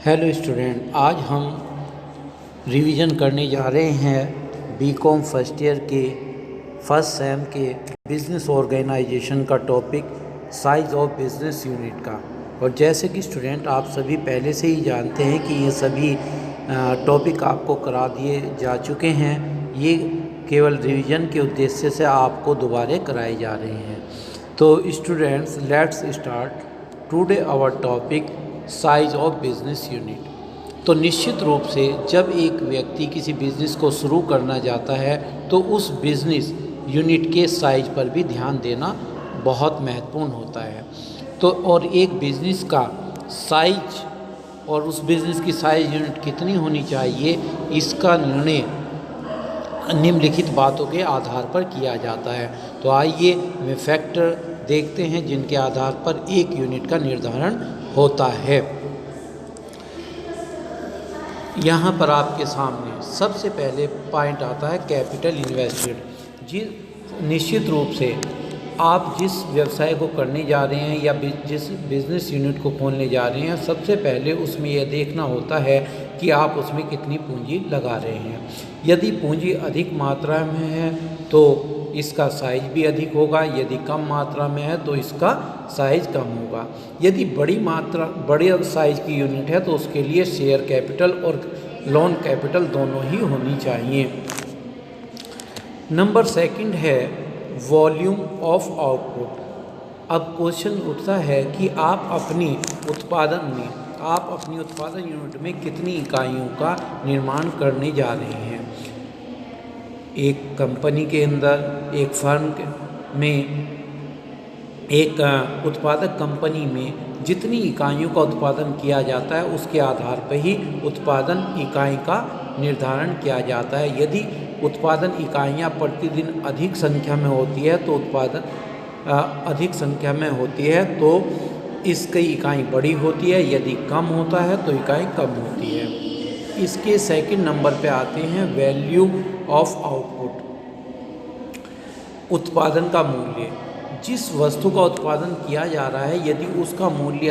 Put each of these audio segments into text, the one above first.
Hello student, आज हम revision करने जा रहे हैं बीकॉम फर्स्ट ईयर के फर्स्ट सेम के बिज़नेस ऑर्गेनाइजेशन का topic size of business unit का। और जैसे कि स्टूडेंट आप सभी पहले से ही जानते हैं कि ये सभी टॉपिक आपको करा दिए जा चुके हैं। ये केवल रिवीजन के उद्देश्य से आपको दोबारा कराए जा रहे हैं। तो students, let's start today our topic size of business unit. तो निश्चित रूप से जब एक व्यक्ति किसी बिज़नेस को शुरू करना चाहता है तो उस बिज़नेस यूनिट के साइज पर भी ध्यान देना बहुत महत्वपूर्ण होता है। तो और एक बिज़नेस का साइज और उस बिज़नेस की साइज यूनिट कितनी होनी चाहिए, इसका निर्णय निम्नलिखित बातों के आधार पर किया जाता है। तो आइए वे फैक्टर देखते हैं जिनके आधार पर एक यूनिट का निर्धारण होता है। यहाँ पर आपके सामने सबसे पहले पॉइंट आता है कैपिटल इन्वेस्टेड। जी, निश्चित रूप से आप जिस व्यवसाय को करने जा रहे हैं या जिस बिज़नेस यूनिट को खोलने जा रहे हैं, सबसे पहले उसमें यह देखना होता है कि आप उसमें कितनी पूंजी लगा रहे हैं। यदि पूंजी अधिक मात्रा में है तो इसका साइज भी अधिक होगा, यदि कम मात्रा में है तो इसका साइज कम होगा। यदि बड़े साइज की यूनिट है तो उसके लिए शेयर कैपिटल और लोन कैपिटल दोनों ही होनी चाहिए। नंबर सेकंड है वॉल्यूम ऑफ आउटपुट। अब क्वेश्चन उठता है कि आप अपनी उत्पादन यूनिट में कितनी इकाइयों का निर्माण करने जा रहे हैं। एक कंपनी के अंदर, एक फर्म में, एक उत्पादक कंपनी में जितनी इकाइयों का उत्पादन किया जाता है उसके आधार पर ही उत्पादन इकाई का निर्धारण किया जाता है। यदि उत्पादन इकाइयाँ प्रतिदिन अधिक संख्या में होती है तो इसकी इकाई बड़ी होती है, यदि कम होता है तो इकाई कम होती है। इसके सेकंड नंबर पे आते हैं वैल्यू ऑफ आउटपुट। उत्पादन का मूल्य। जिस वस्तु का उत्पादन किया जा रहा है यदि उसका मूल्य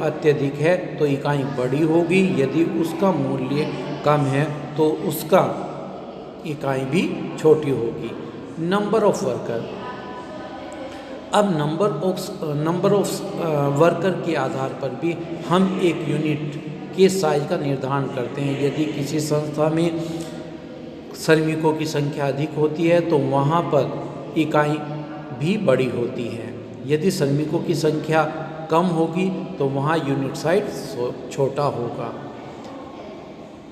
अत्यधिक है तो इकाई बड़ी होगी, यदि उसका मूल्य कम है तो उसका इकाई भी छोटी होगी। Number of worker. अब नंबर ऑफ वर्कर के आधार पर भी हम एक यूनिट के साइज का निर्धारण करते हैं। यदि किसी संस्था में श्रमिकों की संख्या अधिक होती है तो वहाँ पर इकाई भी बड़ी होती है। यदि श्रमिकों की संख्या कम होगी तो वहाँ यूनिट साइज छोटा होगा।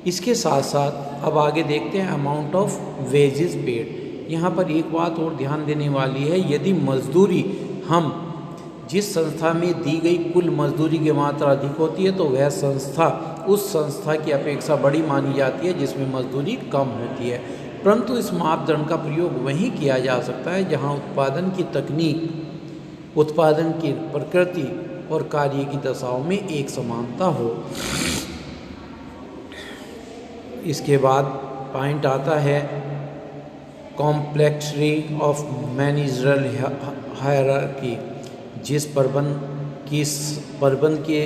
इसके साथ साथ अब आगे देखते हैं अमाउंट ऑफ वेजेस पेड। यहाँ पर एक बात और ध्यान देने वाली है, यदि मजदूरी हम जिस संस्था में दी गई कुल मजदूरी की मात्रा अधिक होती है तो वह संस्था उस संस्था की अपेक्षा बड़ी मानी जाती है जिसमें मजदूरी कम होती है। परंतु इस मापदंड का प्रयोग वहीं किया जा सकता है जहां उत्पादन की तकनीक, उत्पादन की प्रकृति और कार्य की दशाओं में एक समानता हो। इसके बाद पॉइंट आता है कॉम्प्लेक्सिटी ऑफ मैनेजरल हायरार्की। जिस प्रबंध के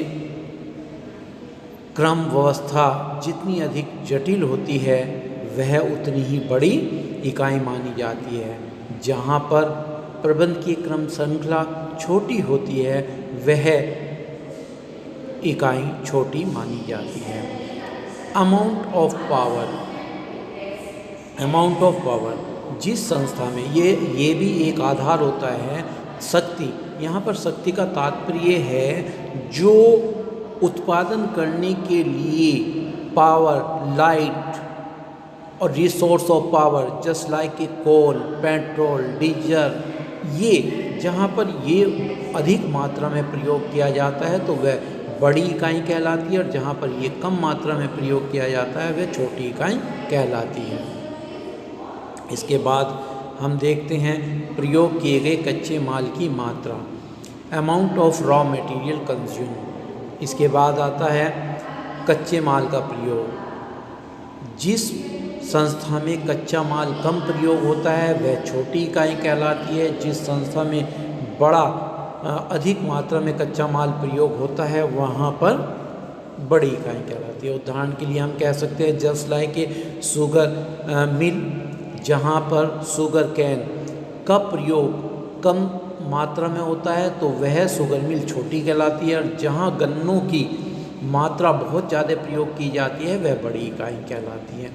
क्रम व्यवस्था जितनी अधिक जटिल होती है वह उतनी ही बड़ी इकाई मानी जाती है। जहाँ पर प्रबंध की क्रम श्रृंखला छोटी होती है वह इकाई छोटी मानी जाती है। Amount of power. जिस संस्था में ये भी एक आधार होता है। शक्ति, यहाँ पर शक्ति का तात्पर्य है जो उत्पादन करने के लिए पावर, लाइट और resource of power just like a coal, petrol, diesel, ये जहाँ पर ये अधिक मात्रा में प्रयोग किया जाता है तो वह बड़ी इकाई कहलाती है और जहाँ पर ये कम मात्रा में प्रयोग किया जाता है वह छोटी इकाई कहलाती है। इसके बाद हम देखते हैं प्रयोग किए गए कच्चे माल की मात्रा, amount of raw material consume. इसके बाद आता है कच्चे माल का प्रयोग। जिस संस्था में कच्चा माल कम प्रयोग होता है वह छोटी इकाई कहलाती है। जिस संस्था में अधिक मात्रा में कच्चा माल प्रयोग होता है वहाँ पर बड़ी इकाई कहलाती है। उदाहरण के लिए हम कह सकते हैं जस्ट लाइक ए शुगर मिल, जहाँ पर शुगर कैन का प्रयोग कम मात्रा में होता है तो वह शुगर मिल छोटी कहलाती है, और जहाँ गन्नों की मात्रा बहुत ज़्यादा प्रयोग की जाती है वह बड़ी इकाई कहलाती है।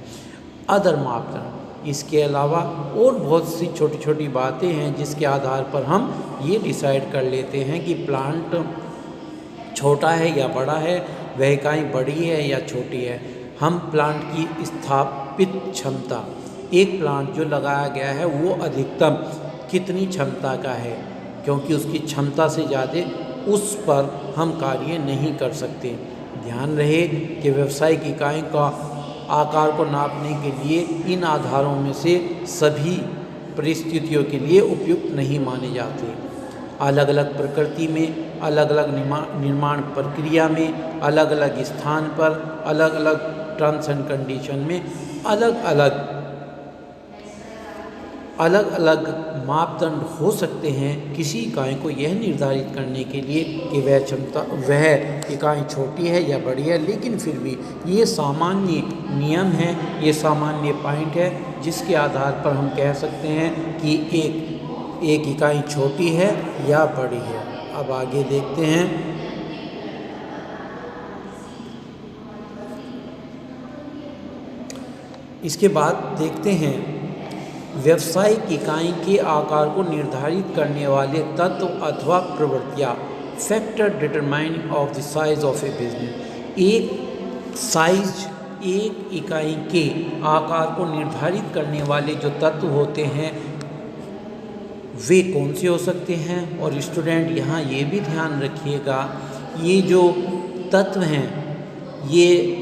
अदर मापदंड, इसके अलावा और बहुत सी छोटी छोटी बातें हैं जिसके आधार पर हम ये डिसाइड कर लेते हैं कि प्लांट छोटा है या बड़ा है, वह इकाई बड़ी है या छोटी है। हम प्लांट की स्थापित क्षमता, एक प्लांट जो लगाया गया है वो अधिकतम कितनी क्षमता का है, क्योंकि उसकी क्षमता से ज़्यादा उस पर हम कार्य नहीं कर सकते। ध्यान रहे कि व्यावसायिक इकाई का आकार को नापने के लिए इन आधारों में से सभी परिस्थितियों के लिए उपयुक्त नहीं माने जाते। अलग अलग प्रकृति में, अलग अलग निर्माण प्रक्रिया में, अलग अलग स्थान पर, अलग अलग टर्म्स एंड कंडीशन में अलग अलग मापदंड हो सकते हैं किसी इकाई को यह निर्धारित करने के लिए कि वह इकाई छोटी है या बड़ी है। लेकिन फिर भी ये सामान्य नियम है, ये सामान्य पॉइंट है जिसके आधार पर हम कह सकते हैं कि एक इकाई छोटी है या बड़ी है। अब आगे देखते हैं। इसके बाद देखते हैं व्यावसायिक इकाई के आकार को निर्धारित करने वाले तत्व अथवा प्रवृत्तियाँ, factor determining of the size of a business. एक इकाई के आकार को निर्धारित करने वाले जो तत्व होते हैं वे कौन से हो सकते हैं। और स्टूडेंट यहाँ ये भी ध्यान रखिएगा, ये जो तत्व हैं ये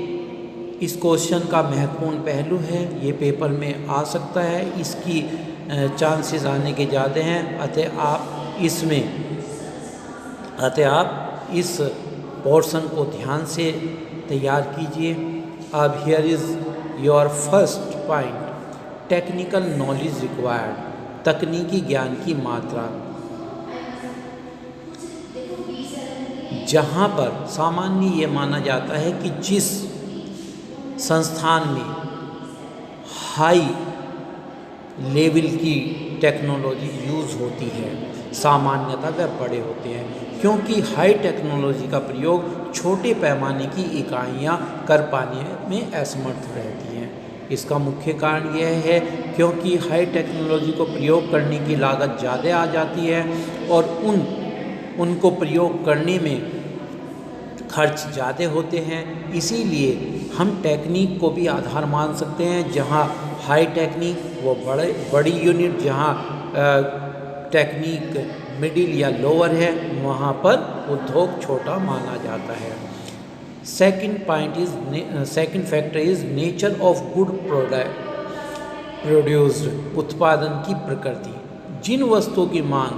इस क्वेश्चन का महत्वपूर्ण पहलू है, ये पेपर में आ सकता है, इसकी चांसेस आने के ज़्यादा हैं। अतः आप इस पोर्शन को ध्यान से तैयार कीजिए। अब here is your first point, technical knowledge required, तकनीकी ज्ञान की मात्रा। जहाँ पर सामान्य ये माना जाता है कि जिस संस्थान में हाई लेवल की टेक्नोलॉजी यूज़ होती है सामान्यतः वह बड़े होते हैं, क्योंकि हाई टेक्नोलॉजी का प्रयोग छोटे पैमाने की इकाइयाँ कर पाने में असमर्थ रहती हैं। इसका मुख्य कारण यह है क्योंकि हाई टेक्नोलॉजी को प्रयोग करने की लागत ज़्यादा आ जाती है और उनको प्रयोग करने में खर्च ज़्यादा होते हैं। इसीलिए हम टेक्निक को भी आधार मान सकते हैं। जहाँ हाई टेक्निक वो बड़ी यूनिट, जहाँ टेक्निक मिडिल या लोअर है वहाँ पर उद्योग छोटा माना जाता है। Second factor is nature of good produced, उत्पादन की प्रकृति। जिन वस्तुओं की मांग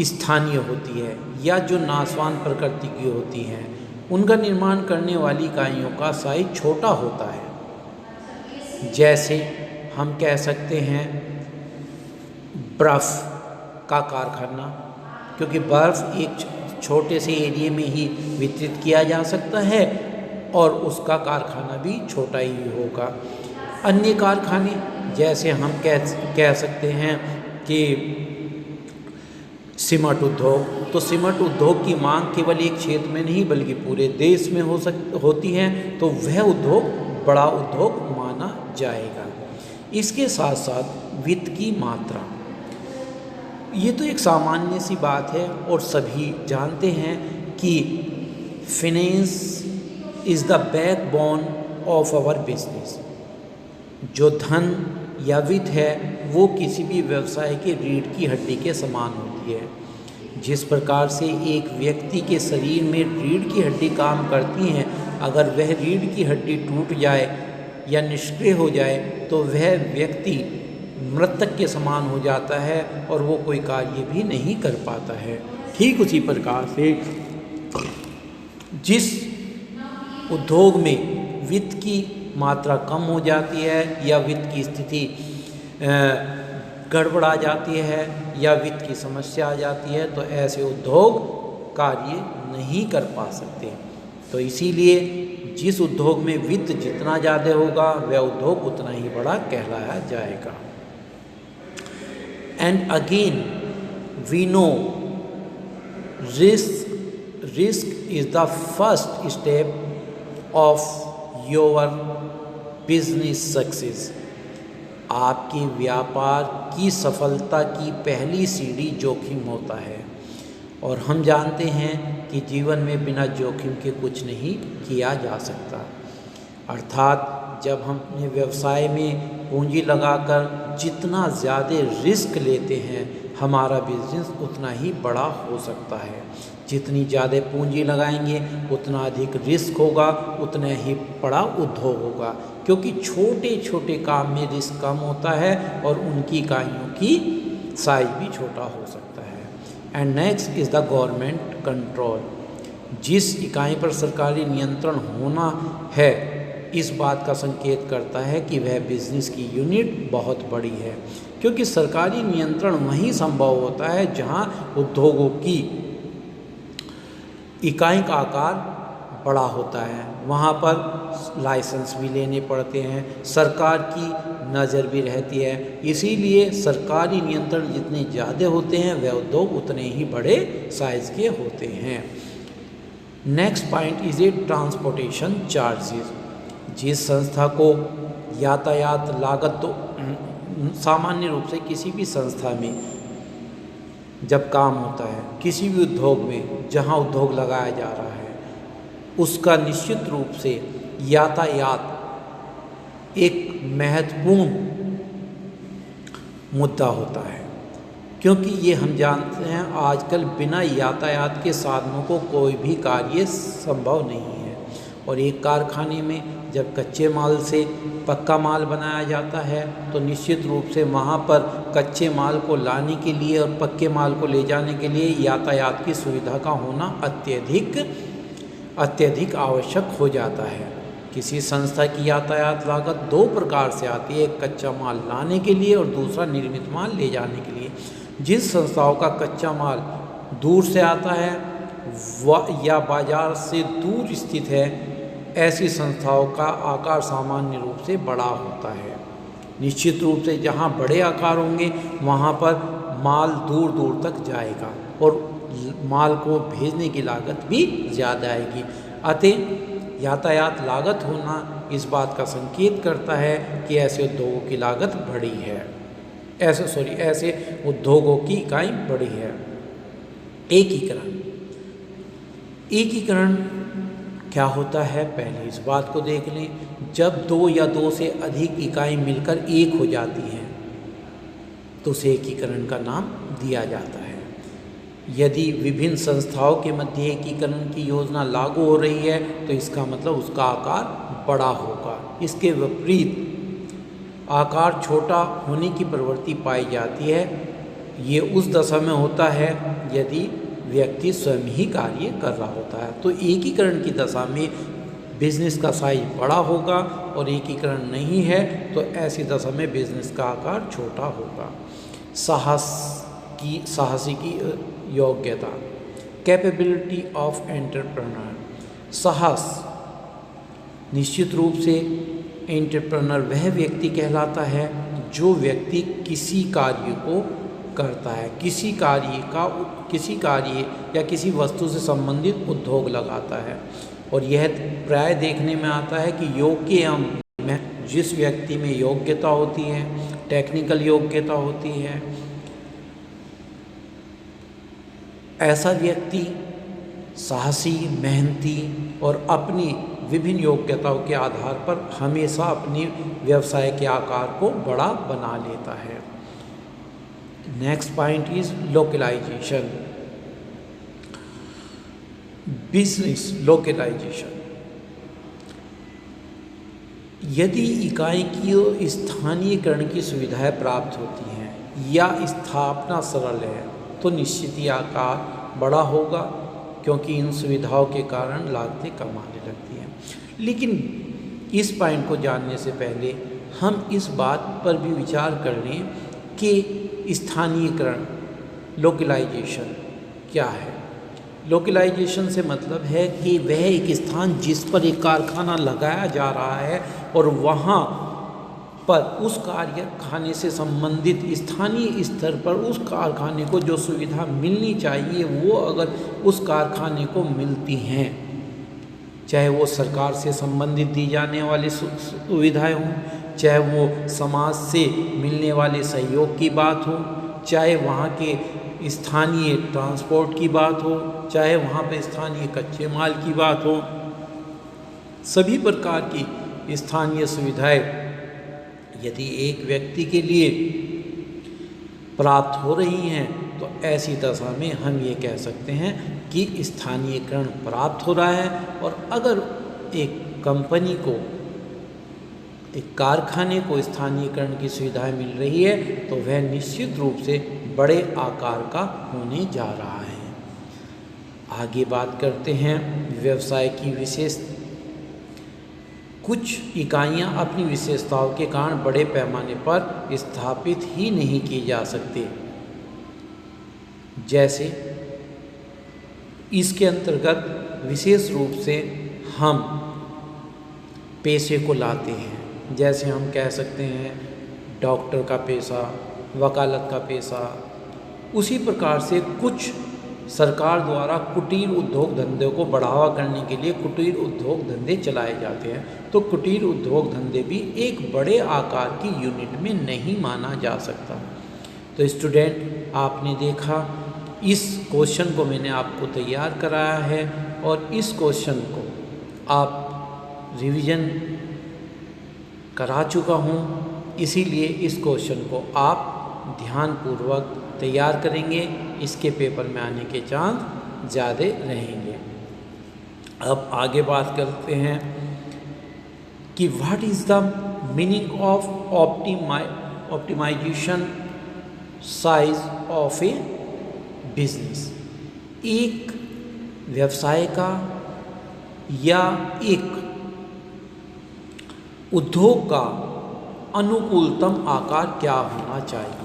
स्थानीय होती है या जो नाशवान प्रकृति की होती हैं उनका निर्माण करने वाली इकाइयों का साइज छोटा होता है। जैसे हम कह सकते हैं बर्फ़ का कारखाना, क्योंकि बर्फ़ एक छोटे से एरिया में ही वितरित किया जा सकता है और उसका कारखाना भी छोटा ही होगा। अन्य कारखाने जैसे हम कह सकते हैं कि सीमेंट उद्योग, तो सीमेंट उद्योग की मांग केवल एक क्षेत्र में नहीं बल्कि पूरे देश में होती है, तो वह उद्योग बड़ा उद्योग माना जाएगा। इसके साथ साथ वित्त की मात्रा, ये तो एक सामान्य सी बात है और सभी जानते हैं कि finance is the backbone of our business. जो धन या वित्त है वो किसी भी व्यवसाय के रीढ़ की हड्डी के समान होती है। जिस प्रकार से एक व्यक्ति के शरीर में रीढ़ की हड्डी काम करती हैं, अगर वह रीढ़ की हड्डी टूट जाए या निष्क्रिय हो जाए तो वह व्यक्ति मृतक के समान हो जाता है और वो कोई कार्य भी नहीं कर पाता है। ठीक उसी प्रकार से जिस उद्योग में वित्त की मात्रा कम हो जाती है या वित्त की स्थिति गड़बड़ा जाती है या वित्त की समस्या आ जाती है तो ऐसे उद्योग कार्य नहीं कर पा सकते। तो इसीलिए जिस उद्योग में वित्त जितना ज़्यादा होगा वह उद्योग उतना ही बड़ा कहलाया जाएगा। And again we know risk is the first step of your business success. आपके व्यापार की सफलता की पहली सीढ़ी जोखिम होता है, और हम जानते हैं कि जीवन में बिना जोखिम के कुछ नहीं किया जा सकता। अर्थात जब हम अपने व्यवसाय में पूंजी लगाकर जितना ज़्यादा रिस्क लेते हैं हमारा बिजनेस उतना ही बड़ा हो सकता है। जितनी ज़्यादा पूंजी लगाएंगे उतना अधिक रिस्क होगा, उतना ही बड़ा उद्योग होगा, क्योंकि छोटे छोटे काम में रिस्क कम होता है और उनकी इकाइयों की साइज भी छोटा हो सकता है। And next is the government control. जिस इकाई पर सरकारी नियंत्रण होना है इस बात का संकेत करता है कि वह बिजनेस की यूनिट बहुत बड़ी है, क्योंकि सरकारी नियंत्रण वहीं संभव होता है जहां उद्योगों की इकाई का आकार बड़ा होता है। वहाँ पर लाइसेंस भी लेने पड़ते हैं, सरकार की नज़र भी रहती है। इसीलिए सरकारी नियंत्रण जितने ज़्यादा होते हैं वह उद्योग उतने ही बड़े साइज़ के होते हैं। Next point is a transportation charges. जिस संस्था को यातायात लागत, तो सामान्य रूप से किसी भी संस्था में जब काम होता है, किसी भी उद्योग में जहां उद्योग लगाया जा रहा है, उसका निश्चित रूप से यातायात एक महत्वपूर्ण मुद्दा होता है, क्योंकि ये हम जानते हैं आजकल बिना यातायात के साधनों को कोई भी कार्य संभव नहीं है। और एक कारखाने में जब कच्चे माल से पक्का माल बनाया जाता है तो निश्चित रूप से वहाँ पर कच्चे माल को लाने के लिए और पक्के माल को ले जाने के लिए यातायात की सुविधा का होना अत्यधिक आवश्यक हो जाता है। किसी संस्था की यातायात लागत दो प्रकार से आती है, एक कच्चा माल लाने के लिए और दूसरा निर्मित माल ले जाने के लिए। जिस संस्थाओं का कच्चा माल दूर से आता है या बाजार से दूर स्थित है, ऐसी संस्थाओं का आकार सामान्य रूप से बड़ा होता है। निश्चित रूप से जहाँ बड़े आकार होंगे वहाँ पर माल दूर दूर तक जाएगा और माल को भेजने की लागत भी ज़्यादा आएगी। अतः यातायात लागत होना इस बात का संकेत करता है कि ऐसे उद्योगों की लागत बड़ी है, ऐसे उद्योगों की इकाई बड़ी है। एकीकरण क्या होता है, पहले इस बात को देख लें। जब दो या दो से अधिक इकाई मिलकर एक हो जाती हैं तो उसे एकीकरण का नाम दिया जाता है। यदि विभिन्न संस्थाओं के मध्य एकीकरण की योजना लागू हो रही है तो इसका मतलब उसका आकार बड़ा होगा। इसके विपरीत आकार छोटा होने की प्रवृत्ति पाई जाती है। ये उस दशा में होता है यदि व्यक्ति स्वयं ही कार्य कर रहा होता है। तो एकीकरण की दशा में बिजनेस का साइज बड़ा होगा और एकीकरण नहीं है तो ऐसी दशा में बिजनेस का आकार छोटा होगा। साहसी की योग्यता, कैपेबिलिटी ऑफ एंटरप्रेन्योर। साहस निश्चित रूप से एंटरप्रेन्योर वह व्यक्ति कहलाता है जो व्यक्ति किसी कार्य को करता है, किसी कार्य या किसी वस्तु से संबंधित उद्योग लगाता है। और यह प्राय देखने में आता है कि योग्य में जिस व्यक्ति में योग्यता होती है, टेक्निकल योग्यता होती है, ऐसा व्यक्ति साहसी, मेहनती और अपनी विभिन्न योग्यताओं के आधार पर हमेशा अपने व्यवसाय के आकार को बड़ा बना लेता है। Next point is localization, business localization. यदि इकाई की स्थानीयकरण की सुविधाएं प्राप्त होती हैं या स्थापना सरल है तो निश्चित ही आकार बड़ा होगा, क्योंकि इन सुविधाओं के कारण लागतें कम आने लगती हैं। लेकिन इस पॉइंट को जानने से पहले हम इस बात पर भी विचार कर लें कि स्थानीयकरण, लोकलाइजेशन क्या है। लोकलाइजेशन से मतलब है कि वह एक स्थान जिस पर एक कारखाना लगाया जा रहा है और वहाँ पर उस कारखाने से संबंधित स्थानीय स्तर पर उस कारखाने को जो सुविधा मिलनी चाहिए वो अगर उस कारखाने को मिलती हैं, चाहे वो सरकार से संबंधित दी जाने वाली सुविधाएं हों, चाहे वो समाज से मिलने वाले सहयोग की बात हो, चाहे वहाँ के स्थानीय ट्रांसपोर्ट की बात हो, चाहे वहाँ पे स्थानीय कच्चे माल की बात हो, सभी प्रकार की स्थानीय सुविधाएं यदि एक व्यक्ति के लिए प्राप्त हो रही हैं तो ऐसी दशा में हम ये कह सकते हैं कि स्थानीयकरण प्राप्त हो रहा है। और अगर एक कंपनी को, एक कारखाने को स्थानीयकरण की सुविधाएं मिल रही है तो वह निश्चित रूप से बड़े आकार का होने जा रहा है। आगे बात करते हैं व्यवसाय की विशेष। कुछ इकाइयां अपनी विशेषताओं के कारण बड़े पैमाने पर स्थापित ही नहीं की जा सकती। जैसे इसके अंतर्गत विशेष रूप से हम पेशे को लाते हैं। जैसे हम कह सकते हैं डॉक्टर का पेशा, वकालत का पेशा। उसी प्रकार से कुछ सरकार द्वारा कुटीर उद्योग धंधों को बढ़ावा करने के लिए कुटीर उद्योग धंधे चलाए जाते हैं। तो कुटीर उद्योग धंधे भी एक बड़े आकार की यूनिट में नहीं माना जा सकता। तो स्टूडेंट, आपने देखा इस क्वेश्चन को मैंने आपको तैयार कराया है और इस क्वेश्चन को आप रिवीजन करा चुका हूँ, इसीलिए इस क्वेश्चन को आप ध्यानपूर्वक तैयार करेंगे। इसके पेपर में आने के चांस ज़्यादा रहेंगे। अब आगे बात करते हैं कि what is the meaning of optimization size of a business. एक व्यवसाय का या एक उद्योग का अनुकूलतम आकार क्या होना चाहिए।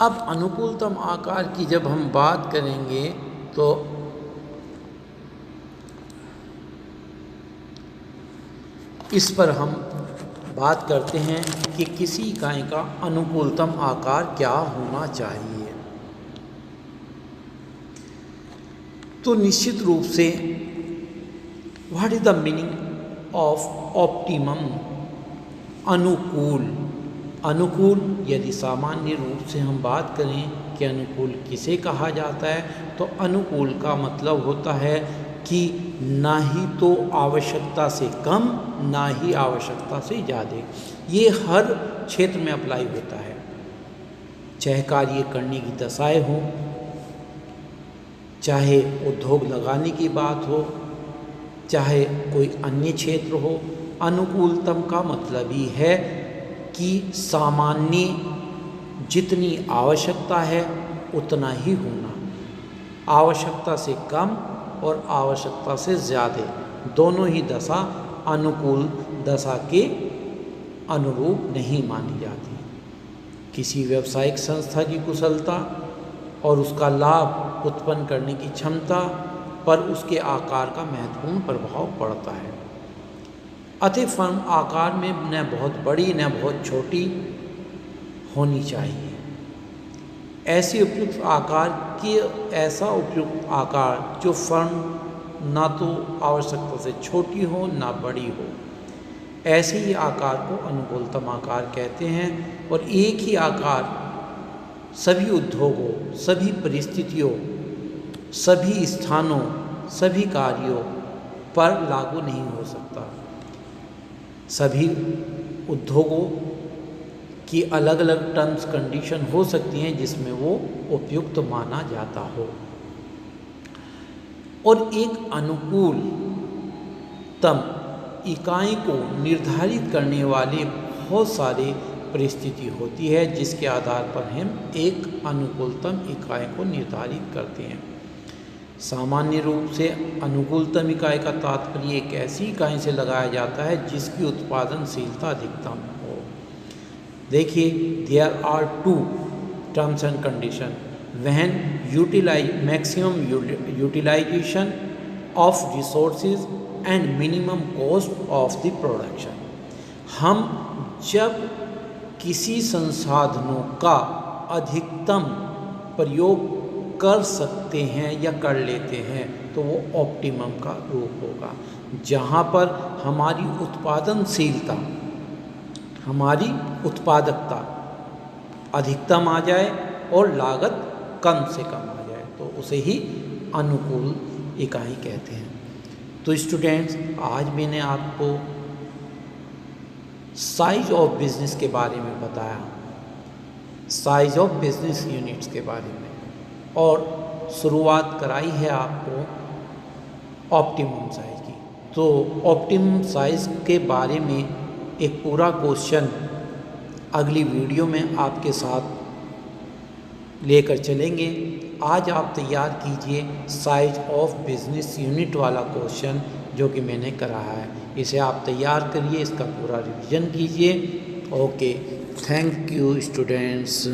अब अनुकूलतम आकार की जब हम बात करेंगे तो इस पर हम बात करते हैं कि किसी इकाई का अनुकूलतम आकार क्या होना चाहिए। तो निश्चित रूप से what is the meaning of optimum. अनुकूल, अनुकूल यदि सामान्य रूप से हम बात करें कि अनुकूल किसे कहा जाता है, तो अनुकूल का मतलब होता है कि ना ही तो आवश्यकता से कम, ना ही आवश्यकता से ज़्यादा। ये हर क्षेत्र में अप्लाई होता है, चाहे कार्य करने की दशाएं हों, चाहे उद्योग लगाने की बात हो, चाहे कोई अन्य क्षेत्र हो। अनुकूलतम का मतलब ही है कि सामान्य जितनी आवश्यकता है उतना ही होना। आवश्यकता से कम और आवश्यकता से ज़्यादा दोनों ही दशा अनुकूल दशा के अनुरूप नहीं मानी जाती। किसी व्यावसायिक संस्था की कुशलता और उसका लाभ उत्पन्न करने की क्षमता पर उसके आकार का महत्वपूर्ण प्रभाव पड़ता है। अतः फर्म आकार में न बहुत बड़ी न बहुत छोटी होनी चाहिए। ऐसी उपयुक्त आकार की, ऐसा उपयुक्त आकार जो फर्म ना तो आवश्यकता से छोटी हो ना बड़ी हो, ऐसे ही आकार को अनुकूलतम आकार कहते हैं। और एक ही आकार सभी उद्योगों, सभी परिस्थितियों, सभी स्थानों, सभी कार्यों पर लागू नहीं हो सकता। सभी उद्योगों की अलग अलग टर्म्स कंडीशन हो सकती हैं जिसमें वो उपयुक्त माना जाता हो। और एक अनुकूलतम इकाई को निर्धारित करने वाली बहुत सारी परिस्थिति होती है जिसके आधार पर हम एक अनुकूलतम इकाई को निर्धारित करते हैं। सामान्य रूप से अनुकूलतम इकाई का तात्पर्य एक ऐसी इकाई से लगाया जाता है जिसकी उत्पादनशीलता अधिकतम हो। देखिए, there are two terms and condition. when maximum utilization of resources and minimum cost of the production। हम जब किसी संसाधनों का अधिकतम प्रयोग कर सकते हैं या कर लेते हैं तो वो ऑप्टिमम का रूप होगा, जहाँ पर हमारी उत्पादनशीलता, हमारी उत्पादकता अधिकतम आ जाए और लागत कम से कम आ जाए, तो उसे ही अनुकूल इकाई कहते हैं। तो स्टूडेंट्स, आज मैंने आपको साइज ऑफ बिजनेस के बारे में बताया, साइज ऑफ बिजनेस यूनिट्स के बारे में, और शुरुआत कराई है आपको ऑप्टिमम साइज की। तो ऑप्टिमम साइज के बारे में एक पूरा क्वेश्चन अगली वीडियो में आपके साथ लेकर चलेंगे। आज आप तैयार कीजिए साइज ऑफ बिजनेस यूनिट वाला क्वेश्चन जो कि मैंने कराया है, इसे आप तैयार करिए, इसका पूरा रिवीजन कीजिए। Okay, thank you students.